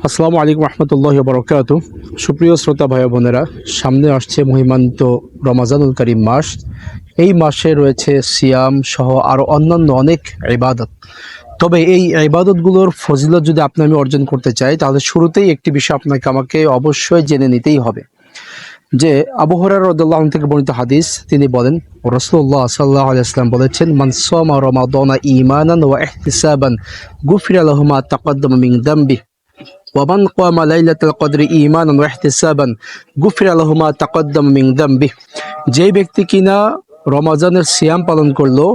আসসালামু আলাইকুম রহমতুল্লাহ বরকাত। সুপ্রিয় শ্রোতা ভাই বোনেরা, সামনে আসছে মহিমান্বিত রমাজানুল করিম মাস। এই মাসে রয়েছে সিয়াম সহ আরও অন্যান্য অনেক ইবাদত। তবে এই ইবাদতগুলোর ফজিলত যদি আমি অর্জন করতে চাই, তাহলে শুরুতেই একটি বিষয় আমাকে অবশ্যই জেনে নিতেই হবে যে আবু হুরায়রা রাদিয়াল্লাহু আনহু থেকে বর্ণিত হাদিস, তিনি বলেন রাসূলুল্লাহ সাল্লাল্লাহু আলাইহি ওয়াসাল্লাম বলেছেন, মান সামা রমাদানা ঈমানান ওয়া ইহতিসাবান গুফিরা লাহু মা তাকাদ্দামা মিন যামবিহি ওয়ামান ক্বামা লাইলাতুল কদরি ঈমানান ওয়া ইহতিসাবান গুফিরা লাহু মা তাকাদ্দামা মিন যামবিহি। যে ব্যক্তি কিনা রমাজানের সিয়াম পালন করলো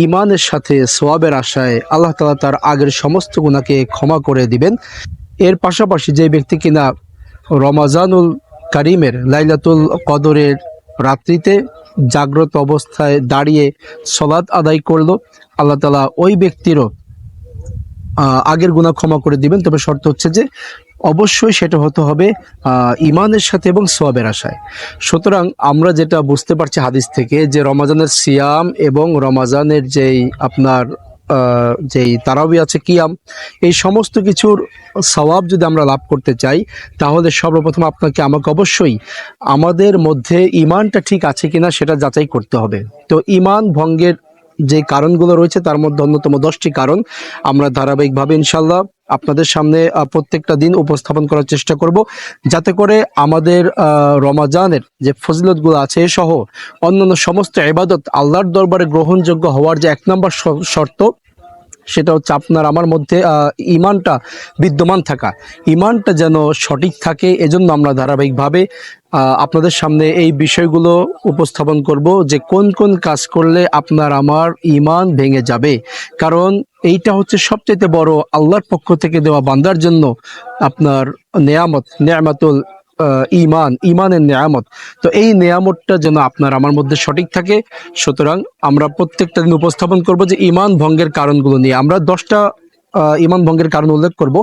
ঈমানের সাথে, সওয়াবের আশায়, আল্লাহ তাআলা তার আগের সমস্ত গুনাহকে ক্ষমা করে দিবেন। এর পাশাপাশি যে ব্যক্তি কিনা রমাজানুল কারিমের লাইলাতুল কদরের রাত্রিতে জাগ্রত অবস্থায় দাঁড়িয়ে সালাত আদায় করলো, আল্লাহ তাআলা ওই ব্যক্তিরও আগের গুনাহ ক্ষমা করে দিবেন। তবে শর্ত হচ্ছে যে অবশ্যই সেটা হতে হবে ঈমানের সাথে এবং সওয়াবের আশায়। সুতরাং আমরা যেটা বুঝতে পারছি হাদিস থেকে, যে রমাজানের সিয়াম এবং রমাজানের যেই তারাবি আছে, কিয়াম, এই সমস্ত কিছুর সওয়াব যদি আমরা লাভ করতে চাই, তাহলে সর্বপ্রথম আমাকে অবশ্যই আমাদের মধ্যে ঈমানটা ঠিক আছে কিনা সেটা যাচাই করতে হবে। তো ঈমান ভঙ্গের যে কারণগুলো রয়েছে, তার মধ্যে অন্যতম 10টি কারণ আমরা ধারাবাহিকভাবে ইনশাল্লাহ আপনাদের সামনে প্রত্যেকটা দিন উপস্থাপন করার চেষ্টা করব, যাতে করে আমাদের রমাজানের যে ফজিলতগুলো আছে সহ অন্যান্য সমস্ত ইবাদত আল্লাহর দরবারে গ্রহণযোগ্য হওয়ার যে 1 নম্বর শর্ত, সেটা হচ্ছে আপনার আমার মধ্যে ঈমানটা বিদ্যমান থাকা। ঈমানটা যেন সঠিক থাকে, এজন্য আমরা ধারাবাহিকভাবে আপনাদের সামনে এই বিষয়গুলো উপস্থাপন করব, যে কোন কোন কাজ করলে আপনার আমার ঈমান ভেঙে যাবে। কারণ এইটা হচ্ছে সবচেয়ে বড় আল্লাহর পক্ষ থেকে দেওয়া বান্দার জন্য আপনার নেয়ামতুল ঈমানের নেয়ামত। তো এই নেয়ামতটা যেন আপনার আমার মধ্যে সঠিক থাকে। সুতরাং আমরা প্রত্যেকটা দিন উপস্থাপন করব যে ঈমান ভঙ্গের কারণগুলো নিয়ে। আমরা 10টা ঈমান ভঙ্গের কারণ উল্লেখ করব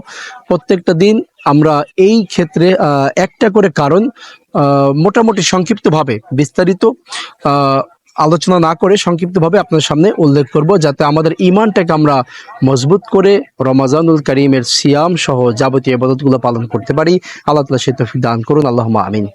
প্রত্যেকটা দিন। আমরা এই ক্ষেত্রে একটা করে কারণ মোটামুটি সংক্ষিপ্তভাবে, বিস্তারিত আলোচনা না করে সংক্ষিপ্তভাবে আপনার সামনে উল্লেখ করব, যাতে আমাদের ঈমানটাকে আমরা মজবুত করে রমাজানুল করিমের সিয়াম সহ যাবতীয় ইবাদতগুলো পালন করতে পারি। আল্লাহ তাআলা সে তৌফিক দান করুন, আল্লাহুম্মা আমিন।